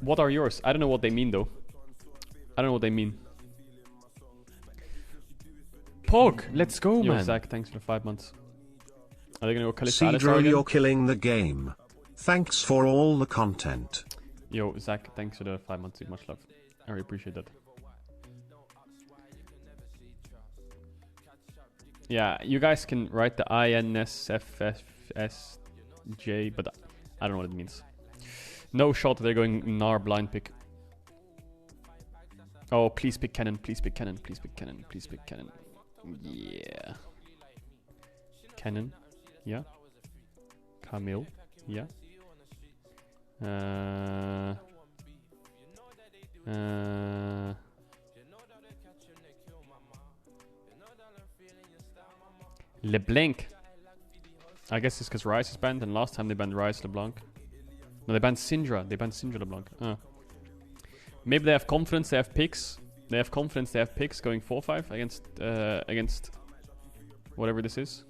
What are yours? I don't know what they mean though. I don't know what they mean. Pog, let's go, Yo, man. Zach, thanks for the 5 months. Are they gonna go Kalista Alistar Caedrel, again? you're killing the game. Thanks for all the content. Yo, Zach, thanks for the 5 months. Much love. I really appreciate that. Yeah, you guys can write the INSFFSJ, but I don't know what it means. No shot they're going Gnar blind pick. Oh, please pick cannon, please pick cannon, please pick cannon, please pick cannon. Yeah. Cannon. Yeah. Camille. Yeah. LeBlanc. I guess it's because Ryze is banned, and last time they banned Ryze LeBlanc. No, they banned Syndra. They banned Syndra LeBlanc. Maybe they have confidence, they have picks. They have confidence, they have picks going 4-5 against whatever this is.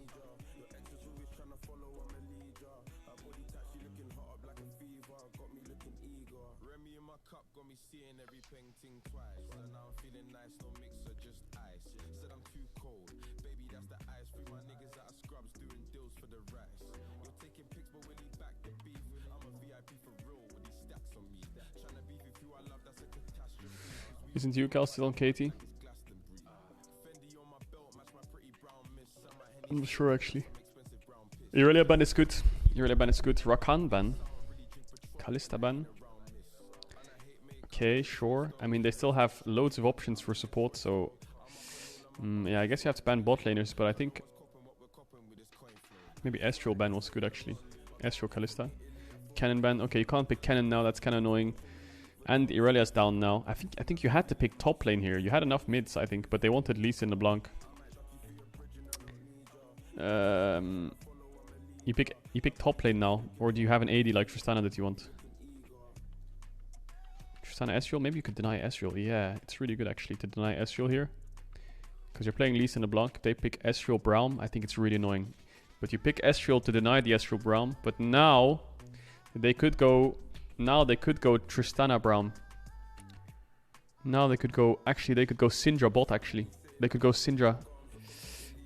Isn't UCal still on KT? I'm not sure actually. Irelia ban is good. Irelia ban is good. Rakan ban. Kalista ban. Okay, sure. I mean, they still have loads of options for support, so... yeah, I guess you have to ban bot laners, but I think... Maybe Astral ban was good actually. Astral Kalista. Cannon ban. Okay, you can't pick Cannon now, that's kind of annoying. And Irelia's down now. I think you had to pick top lane here. You had enough mids, I think, but they wanted Lee Sin LeBlanc. You pick top lane now, or do you have an AD like Tristana that you want? Tristana Ezreal? Maybe you could deny Ezreal. Yeah, it's really good actually to deny Ezreal here, because you're playing Lee Sin LeBlanc. They pick Ezreal Braum. I think it's really annoying. But you pick Ezreal to deny the Ezreal Braum. But now they could go. Now they could go Tristana Braum. Now they could go... Actually, they could go Syndra bot, actually. They could go Syndra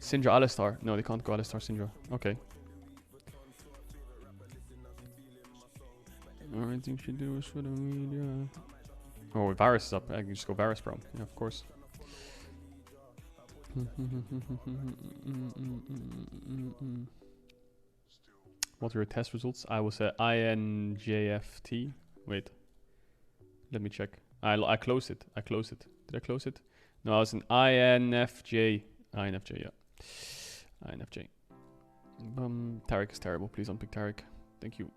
Alistar. No, they can't go Alistar Syndra. Okay. Everything she do is for the media. Oh, Varus is up. I can just go Varus Braum. Yeah, of course. What were your test results? I was a INJFT. Wait. Let me check. I closed it. Did I close it? No, I was an INFJ. INFJ, yeah. INFJ. Taric is terrible. Please don't pick Taric. Thank you.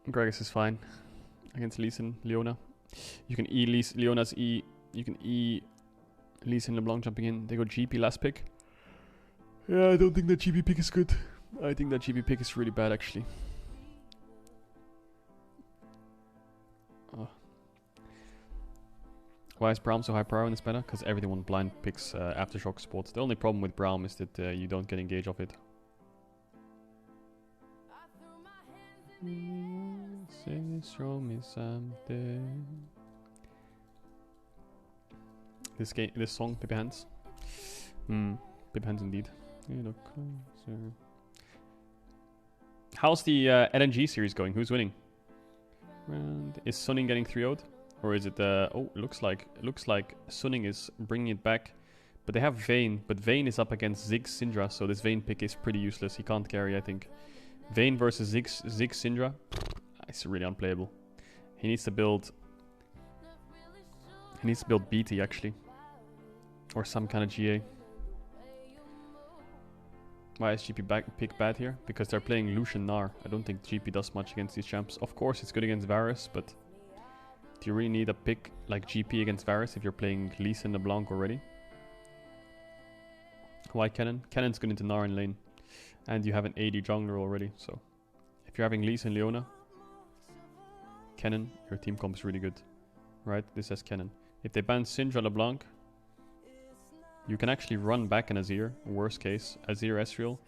Gragas is fine. Against Lee Sin, Leona. You can E Leona's E. You can E Lee Sin LeBlanc jumping in. They go GP last pick. Yeah, I don't think that GP pick is good. I think that GP pick is really bad, actually. Why is Braum so high power in this meta? Because everyone blind picks Aftershock supports. The only problem with Braum is that you don't get engage off it. Show me something. This song, Pippi Hands. Pippi Hands indeed. You look closer. How's the LNG series going? Who's winning? And is Sunning getting 3-0'd? Or is it oh, it looks like Sunning is bringing it back. But they have Vayne, but Vayne is up against Ziggs Syndra, so this Vayne pick is pretty useless. He can't carry, I think. Vayne versus Ziggs Syndra, it's really unplayable. He needs to build BT actually. Or some kind of GA. Why is GP pick bad here? Because they're playing Lucian Gnar. I don't think GP does much against these champs. Of course it's good against Varus, but do you really need a pick like GP against Varus if you're playing Lee Sin LeBlanc already? Why Cannon? Cannon's good into Gnar in lane. And you have an AD jungler already, so if you're having Lee Sin Leona, Cannon, your team comp is really good. Right? This has Cannon. If they ban Syndra LeBlanc, you can actually run back an Azir, worst case. Azir Ezreal.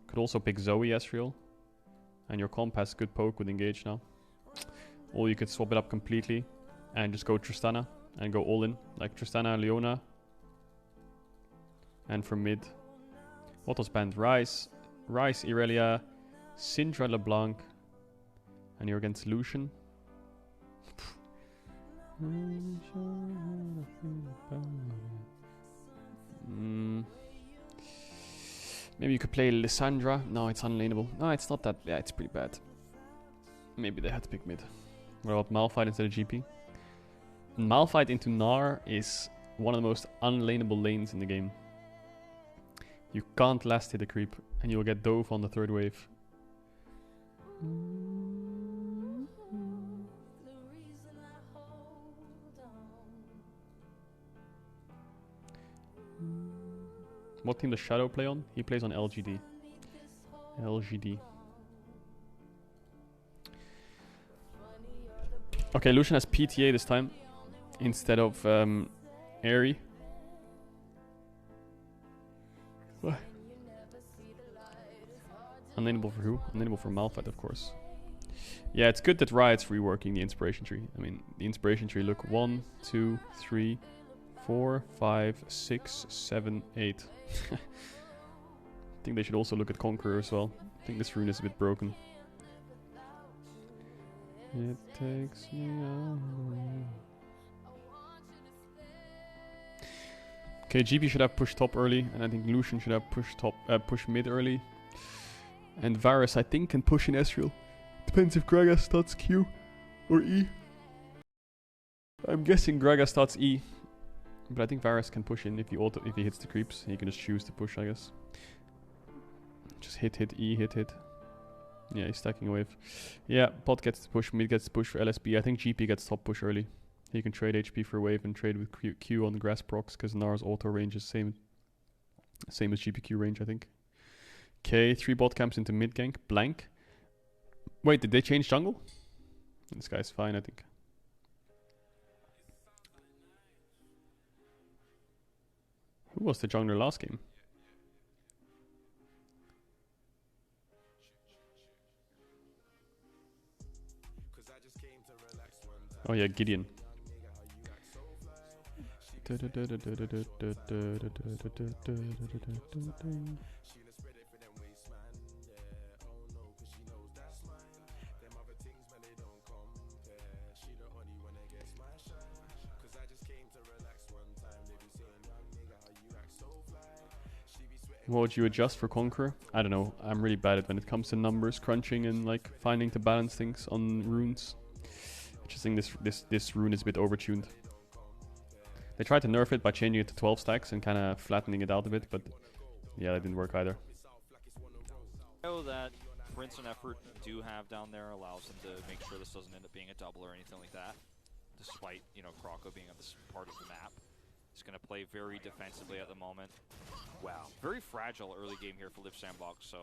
Could also pick Zoe Ezreal. And your comp has good poke with engage now. Or you could swap it up completely and just go Tristana and go all in. Like Tristana, Leona. And for mid, what was banned? Ryze, Irelia, Syndra, LeBlanc. And you're against Lucian. Maybe you could play Lissandra. No, it's unlaneable. No, it's not that. Yeah, it's pretty bad. Maybe they had to pick mid. What about Malphite instead of GP? Malphite into Gnar is one of the most unlaneable lanes in the game. You can't last hit a creep, and you'll get dove on the third wave. What team does Shadow play on? He plays on LGD. LGD. Okay, Lucian has PTA this time instead of Airy. What? Unlaneable for who? Unlaneable for Malphite, of course. Yeah, it's good that Riot's reworking the inspiration tree. I mean, the inspiration tree, look, 1, 2, 3, 4, 5, 6, 7, 8. I think they should also look at Conqueror as well. I think this rune is a bit broken. It takes me out. Okay, GP should have pushed top early, and I think Lucian should have pushed mid early. And Varus, I think, can push in Ezreal. Depends if Gragas starts Q or E. I'm guessing Gragas starts E. But I think Varus can push in if he hits the creeps. He can just choose to push, I guess. Just hit, E, hit. Yeah, he's stacking a wave. Yeah, bot gets to push, mid gets to push for LSB. I think GP gets top push early. He can trade HP for wave and trade with Q on the grass procs, because Nar's auto range is same as GPQ range, I think. Okay, 3 bot camps into mid gank. Blank. Wait, did they change jungle? This guy's fine, I think. Who was the jungler last game? Oh yeah, Gideon. What would you adjust for Conqueror? I don't know. I'm really bad at when it comes to numbers, crunching, and like finding to balance things on runes. I just think this rune is a bit overtuned. They tried to nerf it by changing it to 12 stacks and kind of flattening it out a bit, but yeah, that didn't work either. That Prince and Effort do have down there allows them to make sure this doesn't end up being a double or anything like that, despite, you know, Croco being on this part of the map. He's going to play very defensively at the moment. Wow. Very fragile early game here for Live Sandbox, so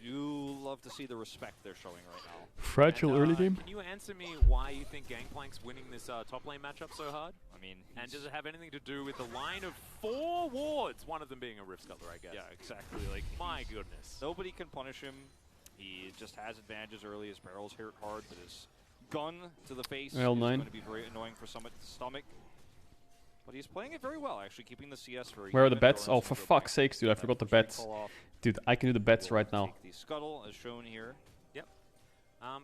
you love to see the respect they're showing right now. Fragile early game? Can you answer me why you think Gangplank's winning this top lane matchup so hard? I mean, and does it have anything to do with the line of 4 wards? One of them being a Rift Scuttler, I guess. Yeah, exactly. Like, my goodness. Nobody can punish him. He just has advantages early. His barrel's hit hard, but his gun to the face is going to be very annoying for Summit to stomach. But he's playing it very well, actually, keeping the CS very. Where are the bets? Oh, for fuck's sakes, dude, I forgot the bets. Dude, I can do the bets right now. The scuttle as shown here. Yep.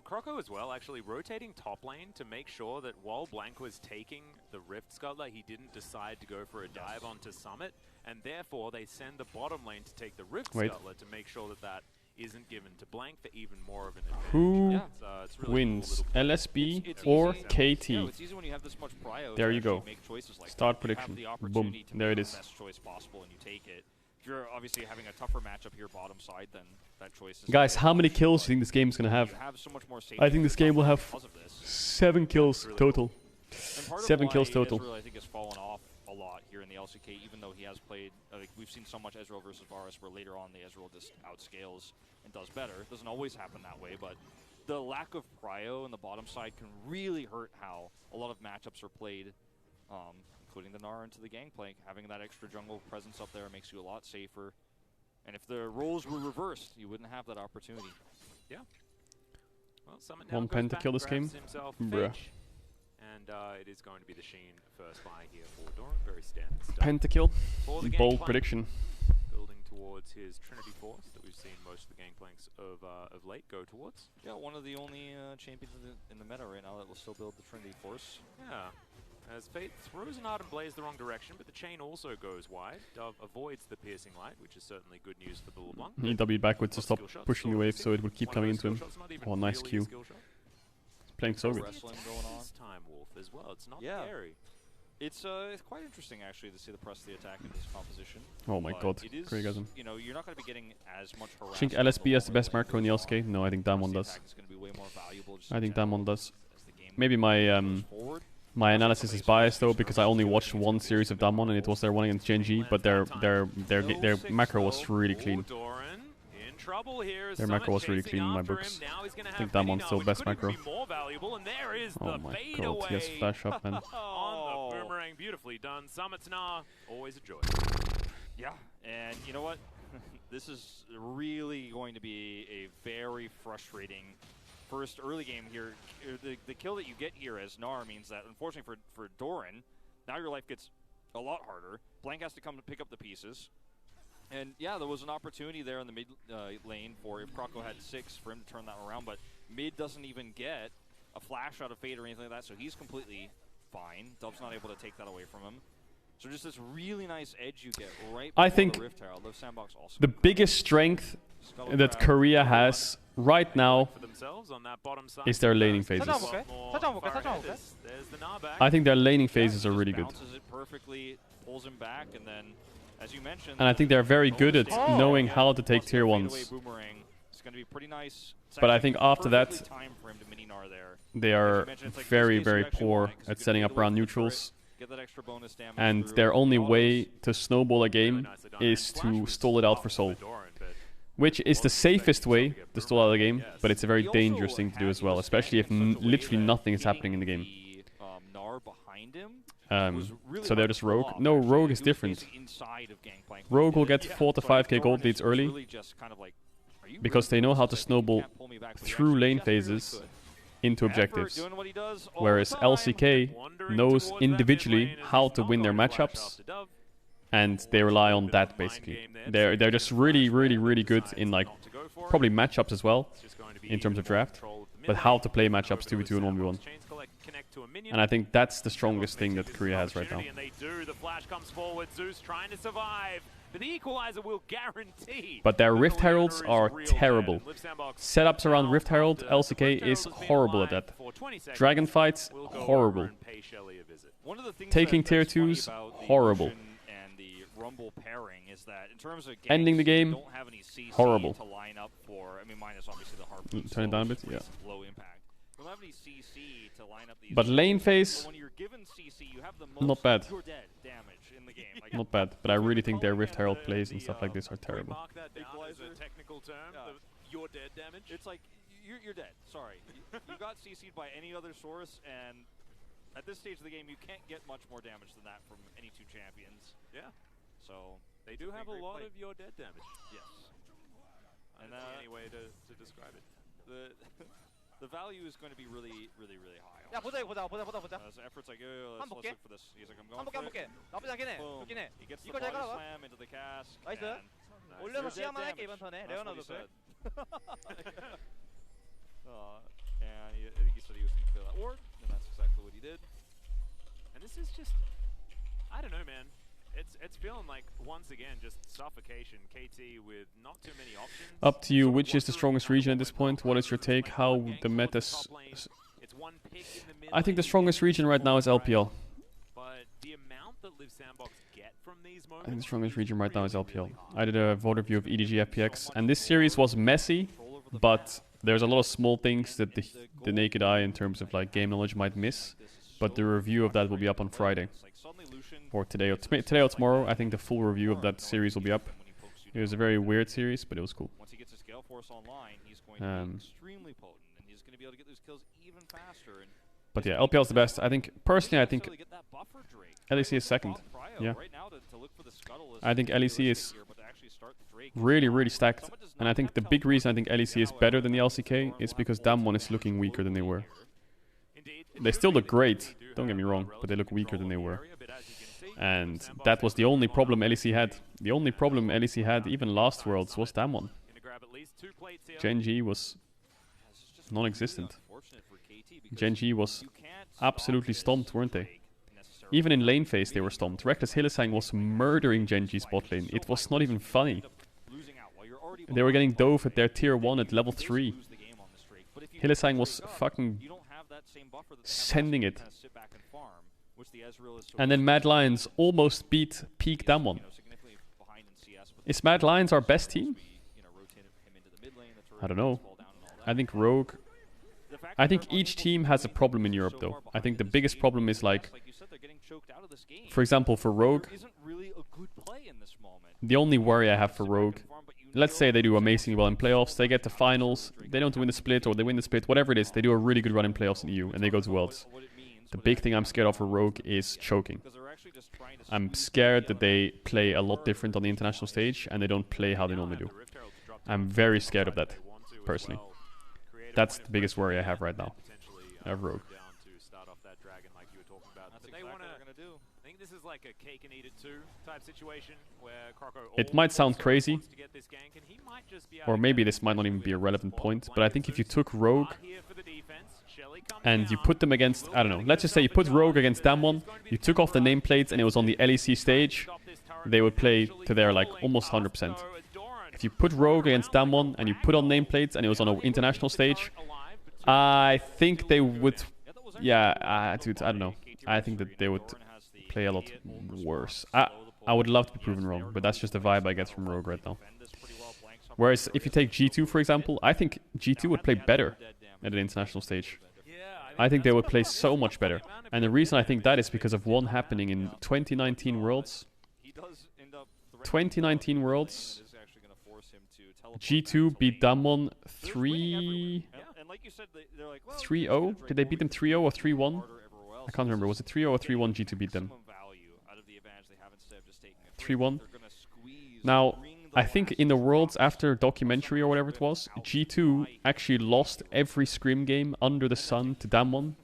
Croco as well, actually rotating top lane to make sure that while Blank was taking the Rift Scuttler, he didn't decide to go for a dive onto Summit, and therefore they send the bottom lane to take the Rift Scuttler to make sure that that isn't given to Blank for even more of an advantage. Who it's really wins, cool LSB it's or easy. KT? Yeah, it's easy when you have this much prio. There you go. Make choices like Start that. prediction. You have the Boom. opportunity to There make it is. the best choice possible, and you take it. If you're obviously having a tougher matchup here, bottom side, then that choice is. Guys, how many kills do you think this game is gonna have? You have so much more I think this game will have 7 kills really total. Cool. 7 kills total. Ezreal, I think, has fallen off a lot here in the LCK, even though he has played. Like, we've seen so much Ezreal versus Varus, where later on the Ezreal just outscales and does better. It doesn't always happen that way, but the lack of prio in the bottom side can really hurt how a lot of matchups are played, including the Gnar into the Gangplank. Having that extra jungle presence up there makes you a lot safer. And if the roles were reversed, you wouldn't have that opportunity. Yeah. Well, Summit now One goes back, pentakill this game. grabs himself Bruh. Fidge, and it is going to be the Sheen first buy here for Doran. Very standard stuff. Pentakill. For the Bold Gangplank, prediction. building towards his Trinity Force that we've seen most of the Gangplanks of late go towards. Yeah, one of the only champions in the meta right now that will still build the Trinity Force. Yeah. As Fate throws an Ardent Blaze the wrong direction, but the chain also goes wide. Dove avoids the piercing light, which is certainly good news for the LeBlanc. He W backwards to What stop skill shots? pushing the wave, so it would keep One of coming those into him. skill shots, not even Oh, nice really a Q. skill shot. He's playing so good. Wrestling going on. This time Wolf as well. It's not Yeah. scary. It's quite interesting actually to see the press the attack in this composition. Oh my But god, it is, Krigasm. you know, you're not going to be getting as much I harassment. think on LSB has the lower best macro in the lanes. LCK. No, I think Damwon Press the does. attack is going to be way more valuable just I in think general Damwon does. as the game Maybe my goes forward. my analysis is biased though, because I only watched one series of Damwon and it was their one against Genji, but their macro was really clean. Doran in trouble here as Their Summit macro was really chasing clean in my after books. him. Now he's gonna I think have Damon's Mini still now, best which couldn't macro. be more valuable, and there is Oh the my fade god, he has away. flash up and On the boomerang, beautifully done. Summit's nah, always a joy. Yeah, and you know what? This is really going to be a very frustrating first early game here. The kill that you get here as Gnar means that, unfortunately for Doran, now your life gets a lot harder. Blank has to come to pick up the pieces. And yeah, there was an opportunity there in the mid lane for, if Croco had 6, for him to turn that around, but mid doesn't even get a flash out of Fade or anything like that, so he's completely fine. Dove's not able to take that away from him. So just this really nice edge you get right I before think the Rift Herald. Those Sandbox also the biggest strength Scuttle that grab. Korea has right now For themselves on that bottom side. is their laning phases. There's the Gnar back. I think their laning Yeah, phases he are just really good. bounces it perfectly, pulls him back, and then, as you mentioned, And I think they're very good at knowing how to take tier ones. Boomerang. It's going to be pretty nice. It's But I actually think after that, perfectly timed for him to mini Gnar there. They As you are mentioned, it's like very, this case you very actually poor want it, 'cause you at get setting the up lead away around from the neutrals. turret, get that extra bonus damage And through their only autos. way to snowball a game is to stall it out for soul. Which is the safest way to stall out a game, but it's a very He also dangerous thing to do had- as he well, was especially if standing in such a way literally that nothing is happening in the hitting game. the, Gnar behind him was really So they're hard just to pull rogue. off, No, actually. rogue It is was different. basically inside of Gangplank when Rogue he will did get it. 4 to So 5k Doran gold is leads early really just kind of like, are you because really they know how close? to Like, you snowball can't pull me back, but you through actually lane just barely phases could. into Effort, objectives. doing what he does all Whereas the time. LCK Wandering knows towards that individually mid lane as how he's to not win their going to flash matchups, after Dove. and they rely on that basically. They're just really, really, really good in like probably matchups as well, in terms of draft, but how to play matchups 2v2 and 1v1. And I think that's the strongest thing that Korea has right now. And they do. The flash comes forward. Zeus trying to survive. But the equalizer will guarantee. But their that the Rift leader Heralds is are real terrible. bad. Liv Sandbox Setups around now Rift Herald, after LCK the Rift is Herald has been horrible at alive that. for 20 seconds, Dragon fights, will go horrible. over and pay Shelly a visit. One of the things Taking that's tier funny 2s, about the horrible. Lucian and the Rumble pairing is that in terms of Ending the ganks, you game, don't have any CC horrible. to line up for. I mean, minus obviously the Harpoon. Turn it down a bit, yeah. Low impact. You don't have any CC to line up these. But lane slows, phase, so when you're given CC, you have the most not bad. you're dead damage in the game. Like, Not bad, but I really think their Rift Herald plays and stuff like this are Can we terrible. mark that down as a Equalizer? technical term? Yeah. Your dead damage? It's like you're dead. Sorry, you got CC'd by any other source, and at this stage of the game, you can't get much more damage than that from any two champions. Yeah. So They do have a great lot play. of your dead damage. yes, I And, don't see any way to describe it. the the value is going to be really, really, really high. 야 보자 이거 보자. So efforts like, oh, 한 let's 볼게. look for this. He's like, I'm going 한 for 볼게. it. 나쁘지 않긴 해. Boom. 좋긴 해. He gets the 이걸 잘 body 깔아봐. slam into the cask. 나이스. and 올려서 there's dead 시야만 할게 damage. 이번 턴에. That's 레오나 what he 줬어. said. And I think he said he was going to kill that ward, and that's exactly what he did. And this is just, I don't know, man. It's feeling like, once again, just suffocation. KT with not too many options. Up to you, Sort of which is the wandering strongest kind of region at this almost point? What is your take? like How one the gank towards meta... top lane. It's one pick in the mid I think the lane, strongest region right now is LPL. But the amount that Liv Sandbox get from these moments, I think the strongest region right now is really, LPL. really high. I did a vote review of EDG FPX, and this series was messy, but there's a lot of small things that the naked eye in terms of like game knowledge might miss. But the review of that will be up on Friday, or today or tomorrow. I think the full review of that series will be up. It was a very weird series, but it was cool. Once he gets his Gale Force online, he's going to be extremely potent, and he's going to be able to get those kills even faster. And But yeah, LPL is the best. I think personally, I think buffer Drake. LEC is second. Off Cryo Yeah. right now to look for the scuttle is I think LEC is here, but to actually start Drake really, is really fine. stacked. Summit does And not I think have the big teleport. reason I think LEC is better than the LCK is because Damwon is looking weaker than they were. They still look great, don't get me wrong, but they look weaker than they were. And that was the only problem LEC had. The only problem LEC had, even last Worlds, was Damwon. Gen G was non-existent. Gen G was absolutely stomped, weren't they? Even in lane phase they were stomped. Reckless Hylissang was murdering Gen G's bot lane. It was not even funny. They were getting dove at their tier 1 at level 3. Hylissang was fucking sending it. And then Mad Lions almost beat peak Damwon. Is Mad Lions our best team? I don't know. I think Rogue... I think each team has a problem in Europe though. I think the biggest problem is like... For example, for Rogue... The only worry I have for Rogue... Let's say they do amazingly well in playoffs, they get to finals, they don't win the split or they win the split, whatever it is, they do a really good run in playoffs in EU and they go to Worlds. The big thing I'm scared of for Rogue is choking. I'm scared that they play a lot different on the international stage and they don't play how they normally do. I'm very scared of that, personally. That's the biggest worry I have right now, of Rogue. I think this is like a cake and eat it too type situation where Croco It might sound crazy, or maybe this might not even be a relevant point, but I think if you took Rogue and you put them against, I don't know, let's just say you put Rogue against Damwon, you took off the nameplates and it was on the LEC stage, they would play to their like almost 100%. If you put Rogue against Damwon and you put on nameplates and it was on an international stage, I think they would, yeah, dude, I don't know. I think that they would play a lot worse. I would love to be proven wrong, but that's just the vibe I get from Rogue right now. Whereas if you take G2 for example, I think G2 would play better at an international stage. I think they would play so much better. And the reason I think that is because of one happening in 2019 Worlds. 2019 Worlds, G2 beat Damwon 3-0? Did they beat them 3-0 or 3-1? I can't remember. Was it 3-0 or 3-1 G2 beat them? 3-1? Now, I think in the Worlds after documentary or whatever it was, G2 actually lost every scrim game under the sun to Damwon.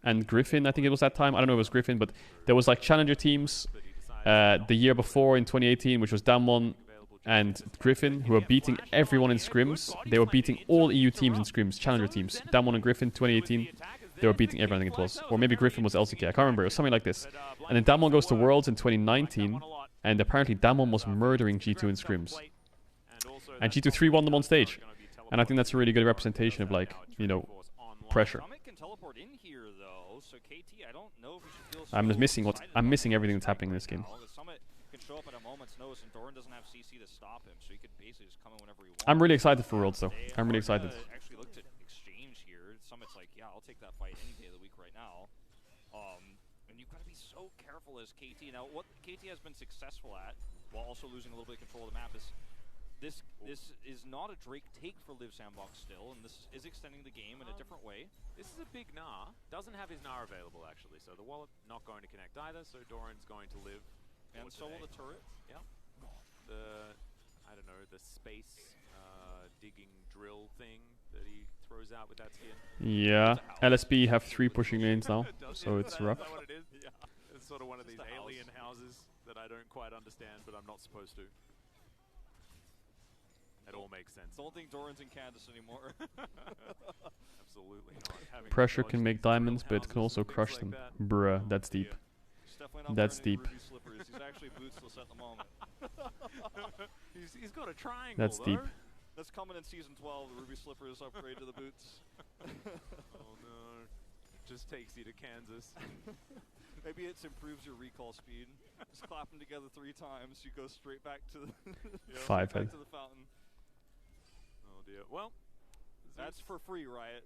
And Griffin, I think it was that time. I don't know if it was Griffin, but there was like challenger teams the year before in 2018, which was Damwon and Griffin, who were beating everyone in scrims. They were beating all EU teams in scrims, challenger teams. Damwon and Griffin, 2018. They were beating everyone, I think it was. Or maybe Griffin was LCK, I can't remember. It was something like this. And then Damwon goes to Worlds in 2019, and apparently Damwon was murdering G2 in scrims. And G2 3-1 them on stage. And I think that's a really good representation of, like, you know, pressure. I'm just missing I'm missing everything that's happening in this game. I'm really excited for Worlds, though. I'm really excited. As KT. Now, what KT has been successful at, while also losing a little bit of control of the map, is this is not a Drake take for Live Sandbox still, and this is extending the game in a different way. This is a big Gnar. Doesn't have his Gnar available, actually, so the wallet not going to connect either, so Doran's going to live. And so will the turret. Yeah. I don't know, the space digging drill thing that he throws out with that skin. Yeah, LSB have 3 pushing lanes now, so it's rough. Is that what it is? Yeah. It's sort of one of these alien houses that I don't quite understand, but I'm not supposed to. It all makes sense. Don't think Doran's in Candace anymore. Absolutely not. Pressure can make diamonds, but it can also crush them. Bruh, that's deep. That's deep. He's actually bootsless at the moment. He's got a triangle. That's deep. That's coming in Season 12, the Ruby Slippers upgrade to the boots. Oh no. Just takes you to Kansas. Maybe it improves your recall speed. Just clap them together 3 times, you go straight back to the, Five head. to the fountain. Oh dear. Well, that's for free, Riot.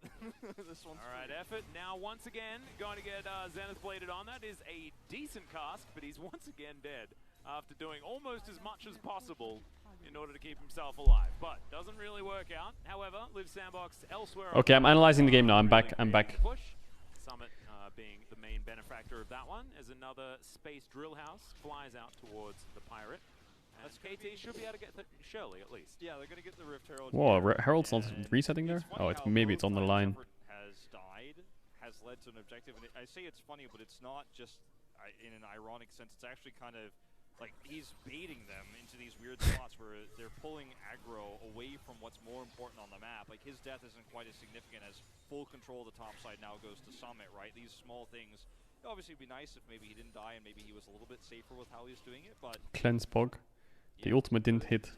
This one's alright, free. effort. Now once again, going to get Zenith bladed on. That is a decent cast, but he's once again dead after doing almost as much as possible in order to keep himself alive. But doesn't really work out. However, Live Sandbox elsewhere. Okay, I'm analyzing the game now. I'm back. Push. Summit being the main benefactor of that one, as another space drill house flies out towards the pirate. And KT should be able to get the Shirley at least. Yeah, they're going to get the Rift Herald. Whoa, here, Herald's not and resetting there? funny Oh, it's how maybe it's both on the times line. effort has died, has led to an objective. And I say it's funny, but it's not just in an ironic sense. It's actually kind of like he's baiting them into these weird spots where they're pulling aggro away from what's more important on the map. Like his death isn't quite as significant as full control of the top side now goes to Summit, right? These small things. Obviously, it'd be nice if maybe he didn't die and maybe he was a little bit safer with how he was doing it, but Cleanse Pog. The ultimate didn't hit.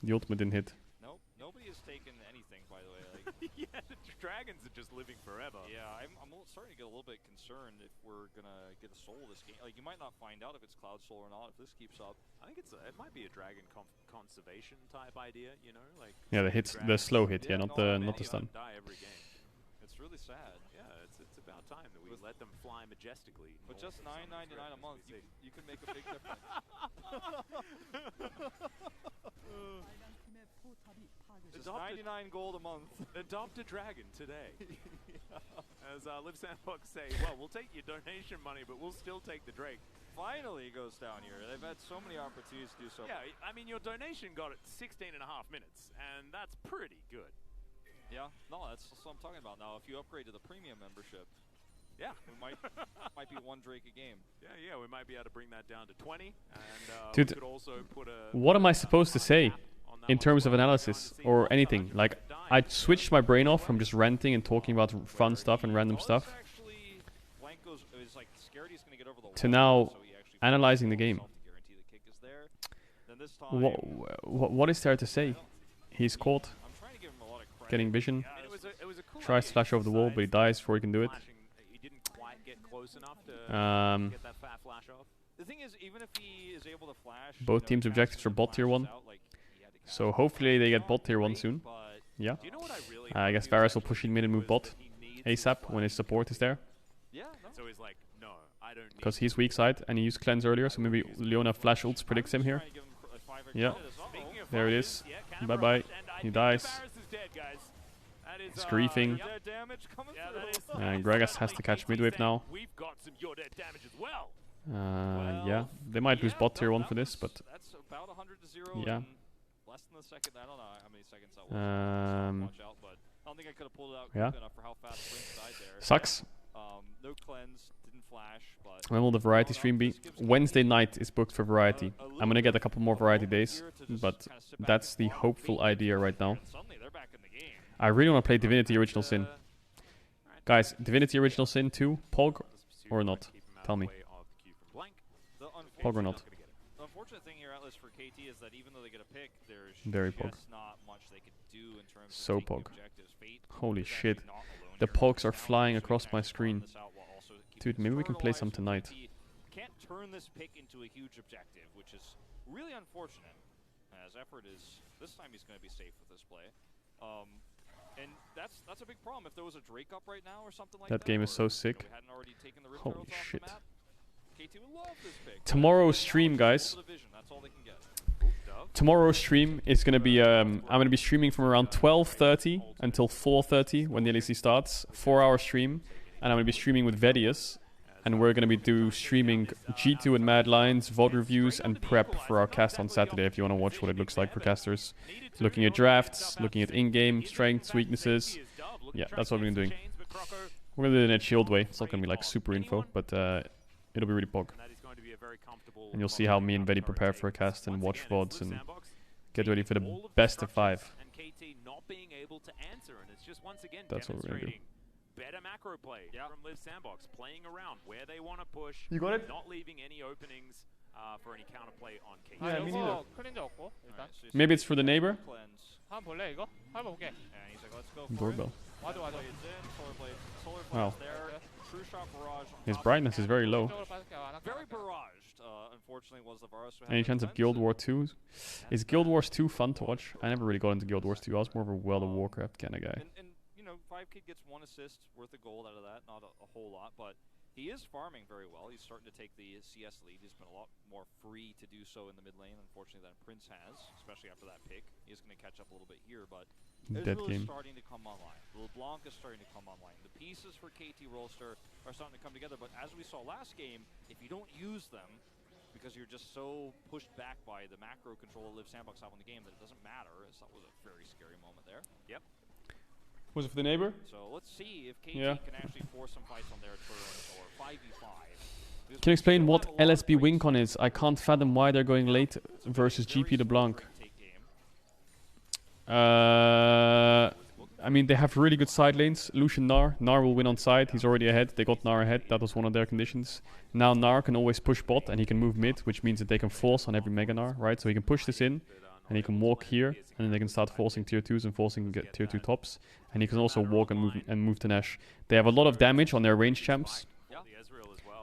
The ultimate didn't hit. nope, nobody has taken anything, by the way. Like, Yeah, the dragons are just living forever. yeah, I'm starting to get a little bit concerned if we're gonna get a soul this game. Like, you might not find out if it's Cloud Soul or not if this keeps up. I think it might be a dragon conservation type idea, you know, like Yeah, the hits, the slow hit, yeah, not the stun. Die every game. It's really sad. Yeah, it's about time that we let them fly majestically. But just $9.99 a month, you can make a big difference. Just 99 gold a month. Adopt a dragon today. As Live Sandbox say, well, we'll take your donation money, but we'll still take the Drake. Finally it goes down here. They've had so many opportunities to do so. Yeah, I mean, your donation got it 16 and a half minutes, and that's pretty good. Yeah, no, that's what I'm talking about now. If you upgrade to the premium membership, Yeah. we might be one Drake a game. Yeah, we might be able to bring that down to 20, and Dude, we could also put a... What am I supposed to say in terms of analysis or anything? Like, I switched my brain off from just ranting and talking about fun stuff and random stuff Actually, Blanco's is like scared he's going to get over the to wall, now so he actually analyzing the forces game. himself to guarantee the kick is there. Then this time, What is there to say? He's caught, I'm trying to give him a lot of credit. getting vision, And it was a cool tries to flash over the wall, but he dies before he can do it. He didn't quite get close enough to get that fat flash off. The thing is, even if he is able to flash, Both teams' objectives are bot tier 1. So hopefully they get bot tier 1 soon. Yeah. Do you know what I really I guess hope he was Varus will push in mid and move was bot that he needs ASAP to when his support is there. Yeah, no. So he's like, no, I don't need Because he's weak side and he used cleanse earlier, so maybe Leona flash ults predicts him here. Yeah. Speaking of There it Varus, is. yeah, Cannon Bye-bye. Barrage, and I He think dies. Varus is dead, guys. That is, He's griefing. yep. Dead damage coming Yeah, through. that is And Gragas has to catch mid wave now. We've got some your dead damage as well. Yeah, they might lose bot tier 1 for this, but That's about 100 to 0. Yeah. In less than a second. I don't know how many seconds that was. Watch out, but I don't think I could have pulled it out yeah. quick enough for how fast Prince died there. Sucks. No cleanse, didn't flash, but When will the variety stream be? Wednesday night is booked for variety. I'm gonna get a couple more variety days, but that's the hopeful idea right now. suddenly they're back in the game. I really want to play Divinity Original Sin. Guys, Divinity Original Sin 2, Pog or not? Tell me. The Pog or not? The unfortunate thing here, Atlas, for KT is that even though they get a pick, there's Very just Pog. not much they could do in terms So of taking Pog. objectives. Fate Holy is shit. actually not alone The here. Pogs are Now flying actually across can my actually screen. run this out while also keeping Dude, this maybe we can play turtle some alive, so tonight. KT can't turn this pick into a huge objective, which is really unfortunate. As effort is, this time he's going to be safe with this play. And that's a big problem. If there was a Drake up right now or something like that. That game is or, so you know, sick. we hadn't already taken the Rift Holy Heralds off the shit. map, KT would love this pick. Tomorrow's Now stream, it's guys. full division, that's all they can get. Tomorrow's stream is gonna be I'm gonna be streaming from around 12:30 until 4:30 when the LEC starts. 4-hour stream, and I'm gonna be streaming with Vedius, and we're gonna be streaming G2 and Mad Lions, VOD reviews, and prep for our cast on Saturday. If you wanna watch what it looks like for casters, looking at drafts, looking at in-game strengths, weaknesses. Yeah, that's what we're doing. We're gonna do it in a chilled way. It's not gonna be like super info, but it'll be really pog. And you'll see how me and Vedi prepare for a cast and watch VODs and get ready for the best of 5. And KT not being able to answer, and it's just once again That's what we're gonna do. demonstrating better macro play from Live Sandbox, playing around where they want to push, You got it? not leaving any openings for any counterplay on KT. Yeah, me neither. 클린저 없고 일단 Alright, so you Maybe see it's for the neighbor. cleanse. 한번 볼래 이거? 한번 볼게. And he's like, let's go for Doorbell. 와줘 와줘. Blades in, solar Wow. blades there. True shot barrage. on His top of brightness is Cannon. very low. 이쪽으로 빠질게. 안 할게, Very 안 할게. barraged. Unfortunately, was the Varus who had Any the chance of cleanse, Guild and- War 2? Is Guild Wars 2 fun to watch? I never really got into Guild Wars 2. I was more of a World of Warcraft kind of guy. And you know, 5Kid gets 1 assist worth of gold out of that. Not a whole lot, but he is farming very well. He's starting to take the CS lead. He's been a lot more free to do so in the mid lane, unfortunately, than Prince has, especially after that pick. He is going to catch up a little bit here, but Dead Ezreal game. is starting to come online. LeBlanc is starting to come online. The pieces for KT Rolster are starting to come together, but as we saw last game, if you don't use them, because you're just so pushed back by the macro control Live Sandbox have on the game that it doesn't matter, as that was a very scary moment there. Yep. Was it for the neighbor? So let's see if KT Yeah. can actually force some fights on their turn or 5v5. Because Can you we explain still what have a lot of LSB great Wincon is? I can't fathom why they're going late versus very GP LeBlanc. small take game. I mean, they have really good side lanes. Lucian Gnar. Gnar will win on side. He's already ahead. They got Gnar ahead. That was one of their conditions. Now Gnar can always push bot and he can move mid, which means that they can force on every Mega Gnar, right? So he can push this in and he can walk here and then they can start forcing tier 2s and forcing get tier 2 tops. And he can also walk and move to Nash. They have a lot of damage on their range champs.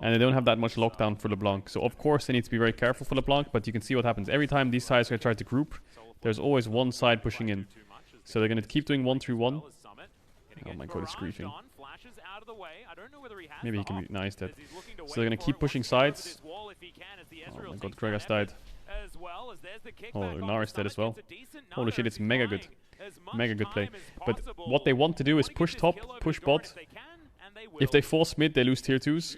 And they don't have that much lockdown for LeBlanc. So of course they need to be very careful for LeBlanc, but you can see what happens. Every time these sides try to group, there's always one side pushing in. So they're going to keep doing 1-3-1. Oh my god, it's griefing. Maybe he can be nice that. So they're going to keep pushing sides. Oh my god, Gragas died. Oh, Gnar is dead as well. Holy shit, it's mega good. Mega good play. But what they want to do is push top, push bot. If they force mid, they lose tier 2s.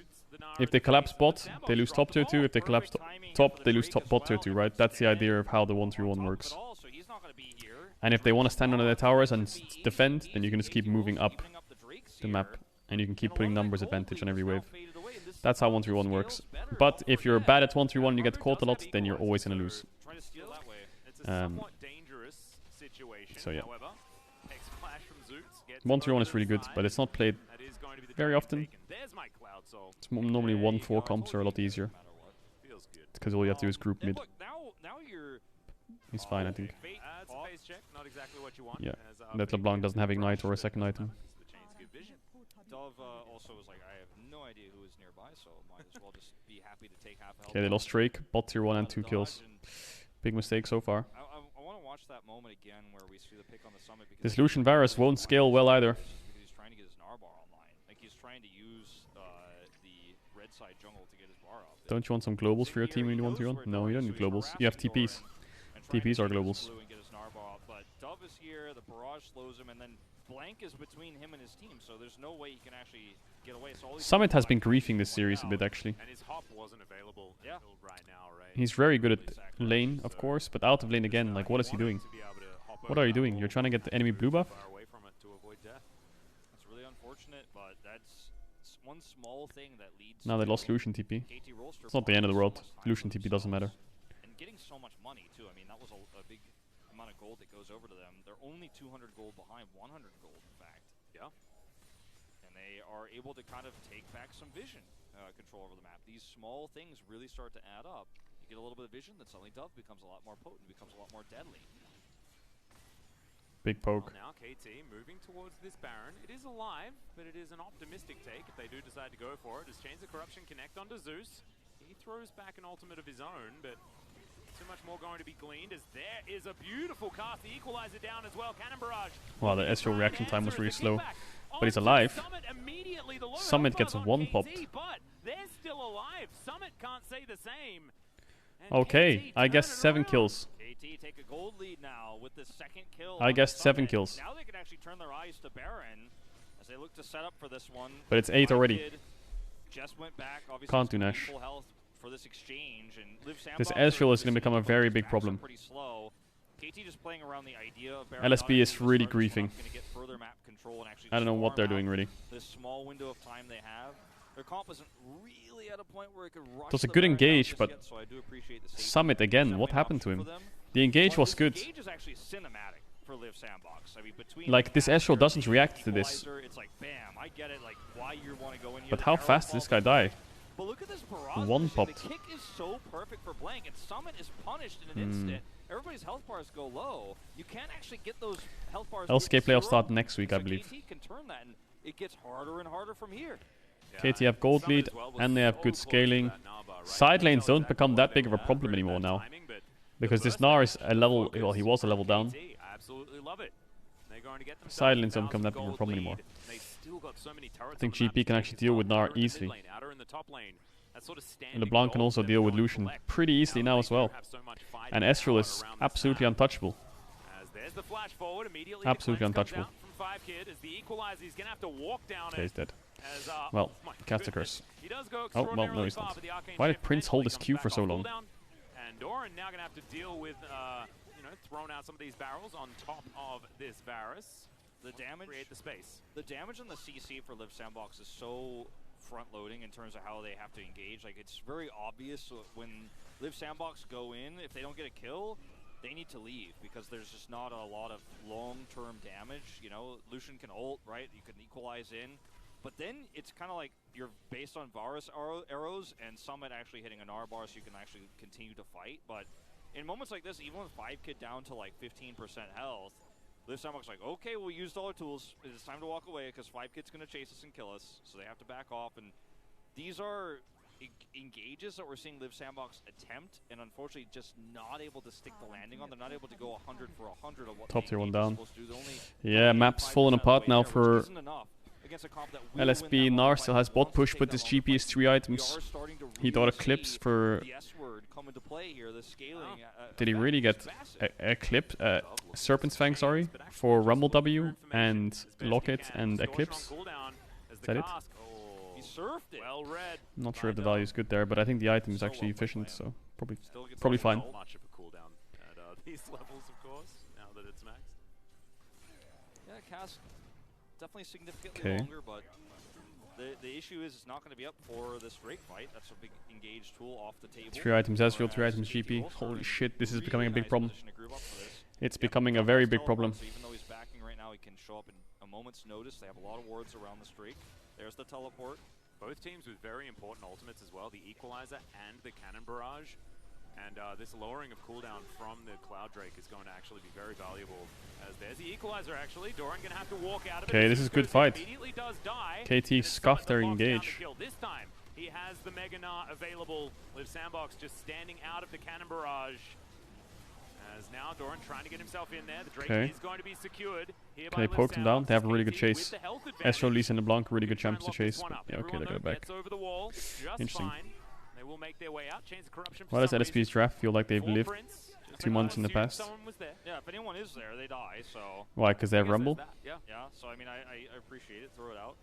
If they collapse bot, they lose top tier 2. If they collapse top, they lose top bot tier 2, right? That's the idea of how the 1-3-1 works. And if they want to stand on their towers and defend, then you can just keep moving up the map. And you can keep putting numbers advantage on every wave. That's how 1-3-1 works. But if you're bad at 1-3-1 and you get caught a lot, then you're always going to lose. So yeah. 1-3-1 is really good, but it's not played very often. It's normally 1-4 comps are a lot easier. Because all you have to do is group mid. He's fine, I think. Yeah, that LeBlanc doesn't have Ignite or a second item. Dove also was like, I have no idea who is nearby, so might as well just be happy to take half a health. Okay, they lost Drake, bot tier 1 and 2 kills. Big mistake so far. I want to watch that moment again where we see the pick on the summit. This Lucian Varus won't scale well either. He's trying to get his Narbar online. Like he's trying to use the red side jungle to get his bar up. Don't you want some globals for your team when you want to? No, you don't need globals. You have TPs. TPs are globals. But Dove is here, the barrage slows him, and then Blank is between him and his team, so there's no way he can actually get away. So Summit has been griefing this series a bit, actually. And his hop wasn't available right now, right? He's very good at lane, of course, but out of lane again, like what is he doing? What are you doing? You're trying to get the enemy blue buff? It's really unfortunate, but that's one small thing that leads. Now they lost Lucian TP. It's not the end of the world. Lucian TP doesn't matter. And getting so much money too. I mean, that was a big amount of gold that goes over to them. They're only 200 gold behind, 100 gold in fact. Yeah. And they are able to kind of take back some vision control over the map. These small things really start to add up. You get a little bit of vision, then suddenly Dove becomes a lot more potent, becomes a lot more deadly. Big poke. Well, now KT moving towards this Baron. It is alive, but it is an optimistic take if they do decide to go for it. As Chains of Corruption connect onto Zeus. He throws back an ultimate of his own, but too much more going to be gleaned as there is a beautiful cast. The equalizer down as well. Cannon Barrage. Wow, the Ezreal reaction time was really slow. But he's alive. Summit gets one popped. But they're still alive. Summit can't say the same. Okay, I guess 7 kills. KT take a gold lead now with the second kill. I guessed 7 kills. Now they can actually turn their eyes to Baron as they look to set up for this one. But it's 8 already. Just went back, obviously. Can't do Nash. Full health for this exchange, and Live This Sandbox Ezreal is going to become a very big problem. pretty slow. KT just playing around the idea of Baron. LSB is really griefing. Get further map control and actually I don't know what they're farm doing out really. This small window of time they have. Their comp isn't really at a point where it could rush. It was a the good Baron engage, down but just yet, so I do appreciate the safety. Summit again, what Definitely happened to option him? for them. The engage was good. This engage is actually cinematic for Live Sandbox. I mean, between Like, this Ezreal doesn't react to this. It's like, bam, I get it, like, why you want to go in here. But The how arrow fast did this guy die? But look at this barrage. One position. popped. The kick is so perfect for Blank, and Summit is punished in an instant. Everybody's health bars go low. You can't actually get those health bars. LCK playoffs start next week, I so believe. KT can turn that, and it gets harder and harder from here. KT have gold lead, and they have good scaling. Side lanes don't become that big of a problem anymore now. Because this Gnar is a level, well, he was a level down. Side lanes don't become that big of a problem anymore. I think GP can actually deal with Gnar easily. And LeBlanc can also deal with Lucian pretty easily now as well. And Ezreal is absolutely untouchable. There's the flash forward immediately. Absolutely The cleanse comes untouchable. out from 5kid as the equalizer. He's gonna have to walk down Okay, he's it. dead. As, Well, oh my cast a goodness. curse. He does go Oh, well, no, extraordinarily he's far, not. but the Arcane Why did Champ Prince hold his eventually Q comes for back so on long? cooldown. And Doran now gonna have to deal with, you know, throwing out some of these barrels on top of this Varus. The damage, Create the space. the damage on the CC for Live Sandbox is so front-loading in terms of how they have to engage. Like, it's very obvious when Live Sandbox go in, if they don't get a kill, they need to leave because there's just not a lot of long-term damage. You know, Lucian can ult, right? You can equalize in. But then it's kind of like you're based on Varus arrows and Summit actually hitting an R-bar so you can actually continue to fight. But in moments like this, even with 5kid down to like 15% health, Live Sandbox like, okay, we used all our tools. It's time to walk away because 5kid's going to chase us and kill us. So they have to back off. And these are engages that we're seeing Live Sandbox attempt and unfortunately just not able to stick the landing on. They're not able to go 100 for 100 of what Top the tier one engage is down. supposed to do. They're only Yeah, map's 5% falling of the apart way now there, for which isn't enough against a comp that will win LSB. that long Nar fight, still has wants bot to push, take but that this long GP is fight. 3 We items. are starting to He really thought Eclipse see for... the S word come into play here, the scaling. Did he really get Eclipse, Serpent's Fang, sorry, for Rumble W and Lock It and Eclipse? Is that it? He surfed it. Well read. I'm not sure if the value is good there, but I think the item is actually efficient, so probably fine. Not much of a cooldown at these levels, of course, now that it's maxed. Yeah, cast definitely significantly Okay. longer, but the issue is it's not going to be up for this Drake fight. That's a big engaged tool off the table. 3 items Ezreal, 3 Whereas items KT GP. will start Holy in shit, this is really becoming a big nice problem. position to group up for this. It's Yep, becoming a Drake very has big teleport, problem. So even though he's backing right now, he can show up in a moment's notice. They have a lot of wards around this Drake. There's the teleport. Both teams with very important ultimates as well, the Equalizer and the Cannon Barrage. And this lowering of cooldown from the Cloud Drake is going to actually be very valuable. As there's the Equalizer actually, Doran going to have to walk out of it. Okay, this is a good fight. Immediately does die. KT scuffed their engage. This time he has the Mega Gnar available. Live Sandbox just standing out of the Cannon Barrage. As now Doran trying to get himself in there. The Drake Okay. is going to be secured. Here Can they by poke Liv them down? They have a really good KT with chase. the health advantage. Ezreal, Lee, and LeBlanc, really good Try and champs to lock this chase. one But up. yeah, okay, Everyone they got it though back. gets over the wall just Interesting. fine. They will make their way out. Chains of Corruption for Why does some LSB's reason. draft feel like they've For lived Prince, just 2 months in the assume past? Someone was there. Yeah, if anyone is there, they die. So Why? Because they have I guess Rumble? there's that, Yeah. yeah. So I mean, I appreciate it. Throw it out.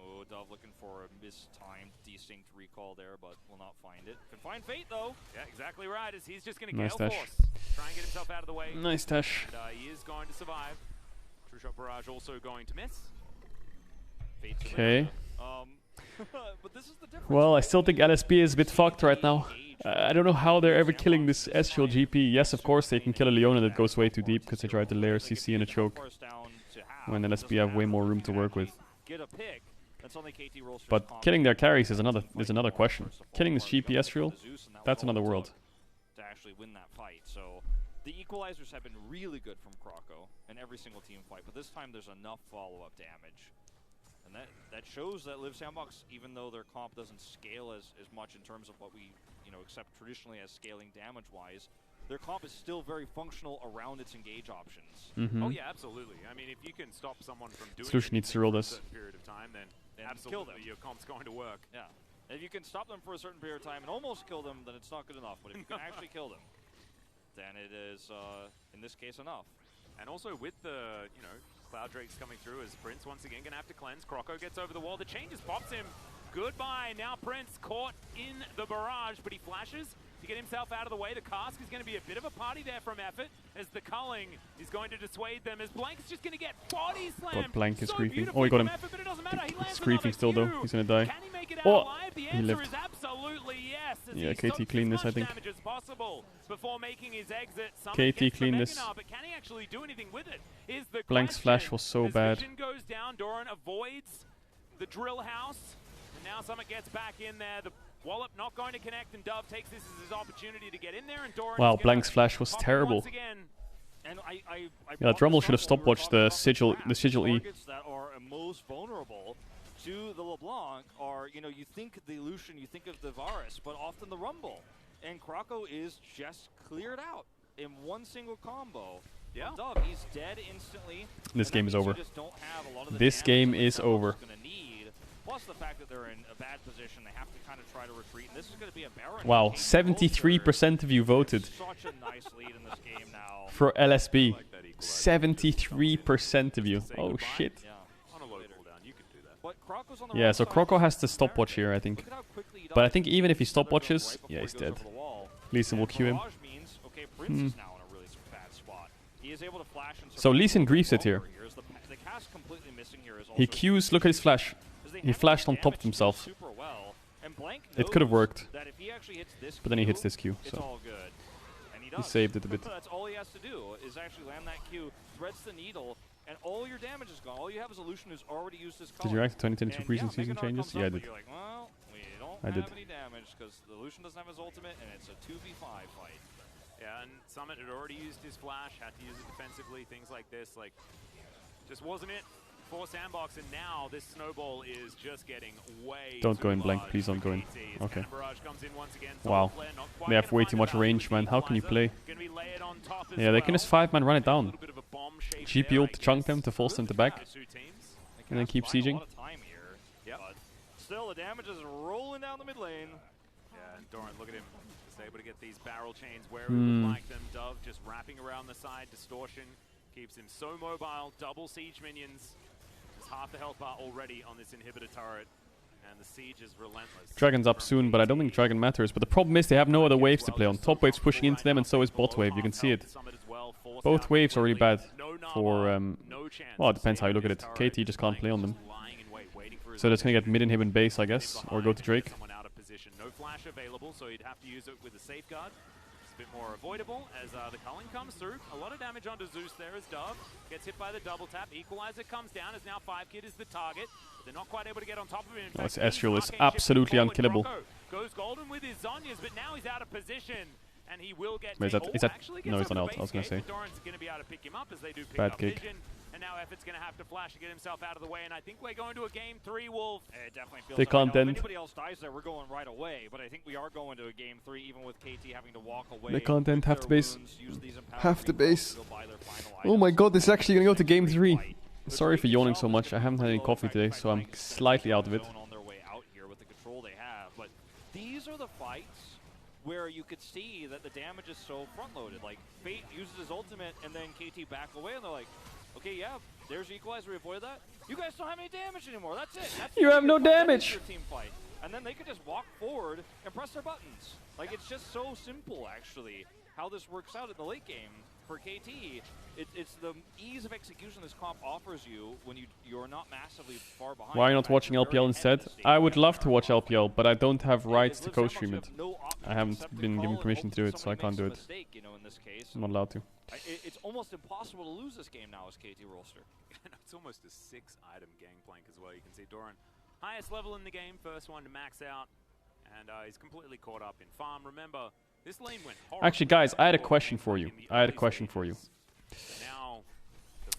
Oh, Dove looking for a mistimed desync recall there, but will not find it. Can find Fate though. Yeah, exactly right. As he's just going to Nice Gale dash. Force, try and get himself out of the way. Nice dash. And he is going to survive. True Shot Barrage also going to miss. Fate's Okay. but this is the difference. Well, I right? still think LSB is a bit fucked right now. I don't know how they're ever killing this Ezreal GP. Yes, of course, they can kill a Leona that goes way too deep because they tried to layer CC in a choke when LSB have way more room to work with. Get a pick. That's only KT rolls for But his comp. killing their carries is another question. Killing this GP Ezreal, that's another world. To actually win that fight. So the equalizers have been really good from Croco in every single team fight, but this time there's enough follow-up damage. And that shows that Live Sandbox, even though their comp doesn't scale as much in terms of what we accept traditionally as scaling damage-wise, their comp is still very functional around its engage options. Oh yeah, absolutely. I mean, if you can stop someone from doing Solution needs to anything roll for a this. certain period of time, then Then kill absolutely them. your comp's going to work. Yeah. If you can stop them for a certain period of time and almost kill them, then it's not good enough. But if you can actually kill them, then it is, in this case, enough. And also with the, Cloud Drakes coming through as Prince once again going to have to cleanse. Croco gets over the wall. The chain just pops him. Goodbye. Now Prince caught in the barrage, but he flashes to get himself out of the way. The cask is going to be a bit of a party there from Effort as the culling is going to dissuade them as Blank's just going to get body slammed. But Blank is so griefing. beautifully Oh, he got from him. Effort, but it doesn't matter. He lands He's griefing another still though. Q. He's gonna die. Can he make it out Oh, alive? The he answer lived. is absolutely yes. As Yeah, he KT soaks cleaned as this, I much think. damage as possible before making his exit. Summit KT gets the cleaned Mega this. Gnar, but can he actually do anything with it? Is the Blank's question. flash was so As bad. Vision goes down, Doran avoids the drill house, and now Summit gets back in there. The Wallop not going to connect, and Dove takes this as his opportunity to get in there. And Doran Wow, is gonna Blank's flash was pop it terrible. once again. And I Yeah, brought Drummel this should have up when we were stopwatched talking the about sigil- draft. the sigil E. Targets that are most vulnerable to the LeBlanc are, you think the Lucian, you think of the Varus, but often the Rumble. And Croco is just cleared out in one single combo. Yeah. Dove, he's dead instantly. This and game that is means you over. just don't have a lot of the This damage game that is Sandbox over. gonna need. Plus the fact that they're in a bad position, they have to kind of try to retreat. And this is going to be a Baron. Wow, 73% of you voted Such a nice lead in this game now. for LSB. 73% of you. Oh shit. Yeah. On a low cooldown, you can do that. But Croco's on the Yeah, right so side. Croco has to stopwatch here, I think. Look at how quickly he But I does. think even if he He's gonna go stopwatches, right yeah, before he's he goes dead. over the wall. Lee Sin will And queue him. Mirage means, okay, Prince is now in a really bad spot. He is able to flash and So Lee Sin survive griefs it over here. Is the cast completely missing here is He also Qs, look at his flash. because they He have flashed the on top of damage himself. super well, and Blank It could have knows worked, that if he actually hits this but then he hits Q, this Q, it's so all good. And he he does. saved it a bit. That's all he has to do is actually land that Q, threads the needle, and all your damage is gone. All you have is a Lucian who's already used his color. Did you react to 2022 And preseason yeah, season Megadon changes? comes Yeah, I up, but did. You're like, well, we don't I have did. any damage because the Lucian doesn't have his ultimate, and it's a 2v5 fight. Yeah, and Summit had already used his flash, had to use it defensively, things like this. Like, just wasn't it for Sandbox, and now this snowball is just getting way Don't too go in blank, large please don't for go in. KT. As Okay. Cannon Barrage comes in once again. Wow. Flare not quite They have gonna way find too it much out range, with man. How can you Equalizer. play? Gonna be layered on top as Yeah, they can well. just 5-man run it A down. little bit of a bomb shape GP there, ult I to chunk guess. them to force them to back. The two teams. And then keep Buying sieging. A lot of time here, but still the damage is rolling down the mid lane. Yeah, and Doran, look at him. Just able to get these barrel chains where he Hmm. would like them. Dove just wrapping around the side. Distortion keeps him so mobile. Double siege minions. Just half the health bar already on this inhibitor turret. And the siege is relentless. Dragon's up soon, but I don't think Dragon matters. But the problem is they have no other waves to play on. Top wave's pushing into them, and so is bot wave. You can see it. Both waves are really bad for, well, it depends how you look at it. KT just can't play on them. So they're just going to get mid-inhib and base, I guess, or go to Drake. Someone out of position. No flash available, so you'd have to use it with a safeguard. It's a bit more avoidable as the culling comes through. A lot of damage onto Zeus there as Dove gets hit by the double tap. Equalizer comes down as now 5kid is the target. They're not quite able to get on top of him. In Oh, fact, this Ezreal is Arcane shifting absolutely forward. unkillable. Croco goes golden with his Zonyas, but now he's out of position. And he will get Wait, is taken. that- is that- Actually no, gets it's over not the out, I was base gonna gate, say. but Doran's going to be able to pick him up as they do pick Bad up gig. vision. And now Effort's going to have to flash to get himself out of the way. And I think we're going to a game 3, Wolf. It definitely feels They like, can't if end. anybody else dies there, we're going right away. But I think we are going to a game 3, even with KT having to walk away. They can't end with half their the base. wounds, use these empowered Half the recalls base. to go buy their final Oh my items. god, this is actually going to go to game 3. Fight. Sorry for Drake yawning himself so is much. I gonna haven't had any low. coffee In fact, today, in fact, so I'm Blank is slightly out of it. zone on their way out here with the control they have. But these are the fights where you could see that the damage is so front-loaded. Like, Fate uses his ultimate, and then KT back away, and they're like, okay, yeah, there's your equalizer, we avoided that. You guys don't have any damage anymore, that's it. That's You the have no fight. That is damage. your team fight. And then they could just walk forward and press their buttons. Like, it's just so simple, actually, how this works out in the late game for KT. It's the ease of execution this comp offers you when you're not massively far behind. Why are you In not fact, watching you're very LPL ahead instead? of the stage I would right love to now. watch LPL, but I don't have rights to Liv Sandbox, co-stream you it. have no option I haven't except to been call given and permission hope to do that it, so I somebody can't do makes it. a mistake, you know, in this case. I'm not allowed to. It's almost impossible to lose this game now as KT Rolster. It's almost a 6-item gangplank as well. You can see Doran, highest level in the game, first one to max out, and he's completely caught up in farm. Remember, this lane went horrible. Actually, guys, I had a question for you. Now,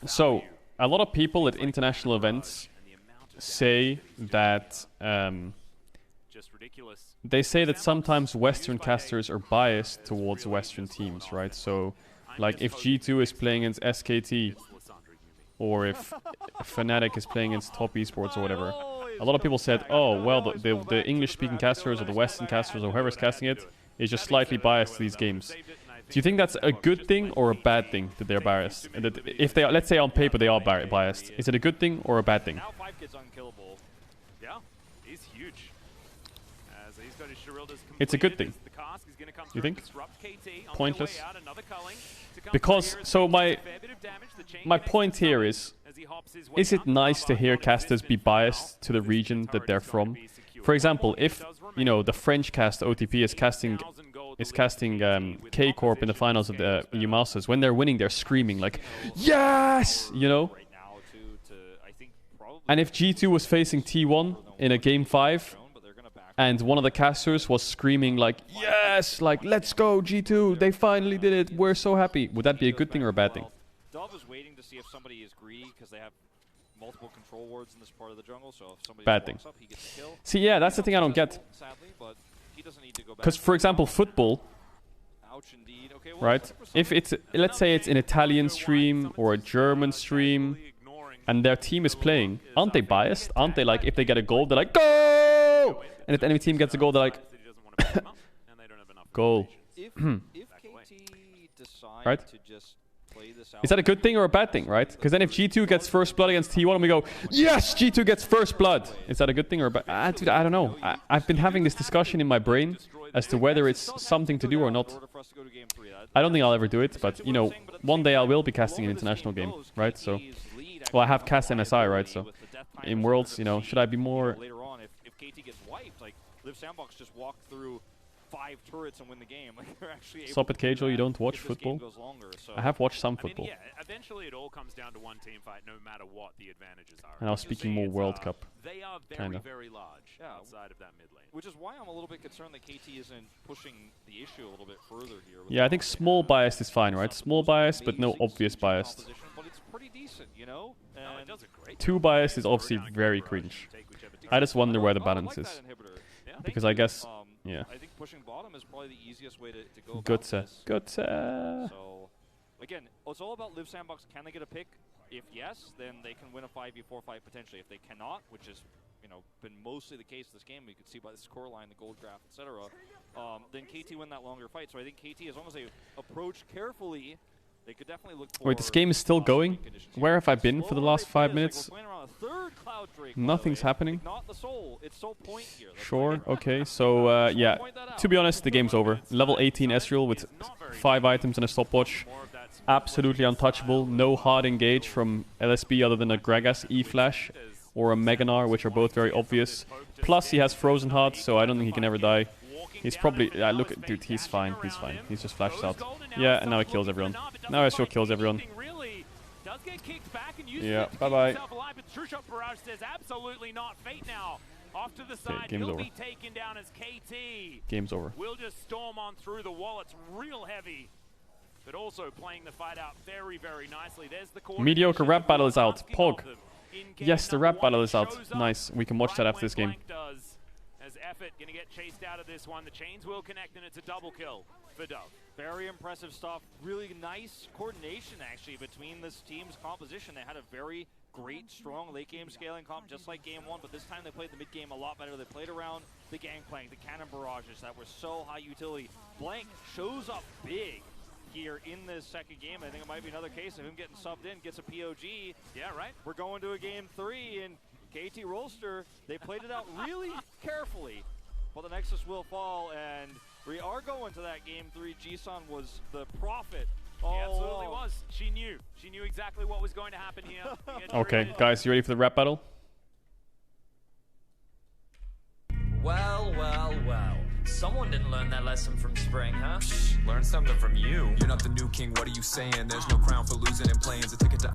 the So, value a lot of people at international and the events amount of say damage he's that just ridiculous. they say that sometimes Western casters are biased towards Western teams, right? So, like if G2 is playing against SKT, or if Fnatic is playing against Top Esports or whatever, a lot of people said, oh, well, the English-speaking casters or the Western casters or whoever's casting it is just slightly biased to these games. Do you think that's a good thing or a bad thing that they're biased? And that if they are, let's say on paper they are biased, is it a good thing or a bad thing? Now 5kid's unkillable. Yeah, he's huge. As he's got his Shirildas It's a good completed, thing. the cask is gonna come You through think? and disrupt KT on Pointless? their way out, another culling to come Because- through here as so he my- takes a fair bit of damage. The chain My connects point to here Summit is, as he hops his way is it up. nice to hear Barbar casters be non-existent biased now. to the This region turret that they're is going to from? be secure. For example, Only if, does you know, remain the French cast OTP is casting 8,000 gold is to lead casting KT with K Corp in the opposition finals of the scales EU better. Masters, when they're winning, they're screaming like, yes, you know. Right now to I think probably And if G2 was facing T1 in a game 5, but they're gonna back and one of the casters was screaming like, yes, like let's go G2, they finally did it, we're so happy, would that be a good thing or a bad thing? Dove is waiting to see if somebody is greedy because they have multiple control wards in this part of the jungle. So if somebody Bad just thing. walks up, he gets a kill. See, yeah, that's the thing I don't get. Sadly, but he doesn't need to go back. Because, for example, football, Ouch indeed. Okay, well, right? looks like for If Summit. it's, let's say it's an Italian stream or a German stream and their team is playing, aren't they biased? Aren't they like, if they get a goal, they're like, go! And if the enemy team gets a goal, they're like, goal. If KT decide Right? to just play this out, Is that a good thing or a bad thing, right? Because then if G2 gets first blood against T1 and we go, yes, G2 gets first blood. Is that a good thing or a bad? Dude, I don't know. I've been having this discussion in my brain as to whether it's something to do or not. I don't think I'll ever do it, but you know, one day I will be casting an international game, right? So, well, I have cast MSI, right? So, in Worlds, you know, should I be more... Later on, if KT gets wiped, like Live Sandbox just walk through 5 turrets and win the game. Like they're actually able Stop it, to do Caedrel, you that don't watch if this game football? goes longer, so. I have watched some I mean, football. yeah, eventually it all comes down to one team fight, no matter what the advantages are. And I was As you speaking see, more it's, World Cup. They are very, Kinda. very large Yeah. outside of that mid lane. Which is why I'm a little bit concerned that KT isn't pushing the issue a little bit further here. with Yeah, I the think fact they small have biased is fine, right? some Small of the most biased, but no amazing obvious siege biased. composition, but it's pretty decent, you know? No, And it does a great Too job. biased is Throw obviously down a very barrage cringe. and take whichever team I just wonder where the I balance like is. that inhibitor. Yeah. Because I guess, yeah. I think pushing bottom is probably the easiest way to go about Good this. Good So, again, it's all about Live Sandbox. Can they get a pick? If yes, then they can win a 5v4 fight potentially. If they cannot, which is, you know, been mostly the case this game, you can see by the score line, the gold graph, etc. Then KT win that longer fight. So I think KT, as long as they approach carefully, they could definitely look for. Wait, this game is still going? conditions. Where have I been for the last 5 minutes? Like we're playing around a third Cloud Drake, by the Nothing's way. happening. Like not the soul. It's soul point here. That's Sure, why- okay. So, yeah, to be honest, the game's over. Level 18 Ezreal with 5 items and a stopwatch. Absolutely untouchable. No hard engage from LSB other than a Gragas E-Flash or a Meganar, which are both very obvious. Plus, he has Frozen Heart, so I don't think he can ever die. He's probably... look at... Dude, he's fine. He's fine. He's just flashed out. Yeah, and now he kills everyone. Now Ezreal kills everyone. Yeah, bye-bye. Okay, game's over. Game's over. We'll just storm on through the wall. It's real heavy, but also playing the fight out very, very nicely. There's the Mediocre rap battle is out. Asking Pog. of them. In game Yes, the number rap one, battle he is out. shows up Nice. We can watch that right after this when game. Blank does. As Effort gonna get chased out of this one. The chains will connect, and it's a double kill for Dove. Very impressive stuff. Really nice coordination, actually, between this team's composition. They had a very great, strong late-game scaling comp, just like Game 1, but this time they played the mid-game a lot better. They played around the gangplank, the cannon barrages that were so high utility. Blank shows up big here in this second game. I think it might be another case of him getting subbed in, gets a POG. Yeah, right. We're going to a Game 3, and KT Rolster, they played it out really carefully, but the Nexus will fall, and we are going to that Game 3. Jisun was the prophet. He absolutely was. She knew. She knew exactly what was going to happen here. Okay, guys, you ready for the rap battle? Well, well, well. Someone didn't learn that lesson from Spring, huh? Learn something from you. You're not the new king, what are you saying? There's no crown for losing and playing. It's a ticket to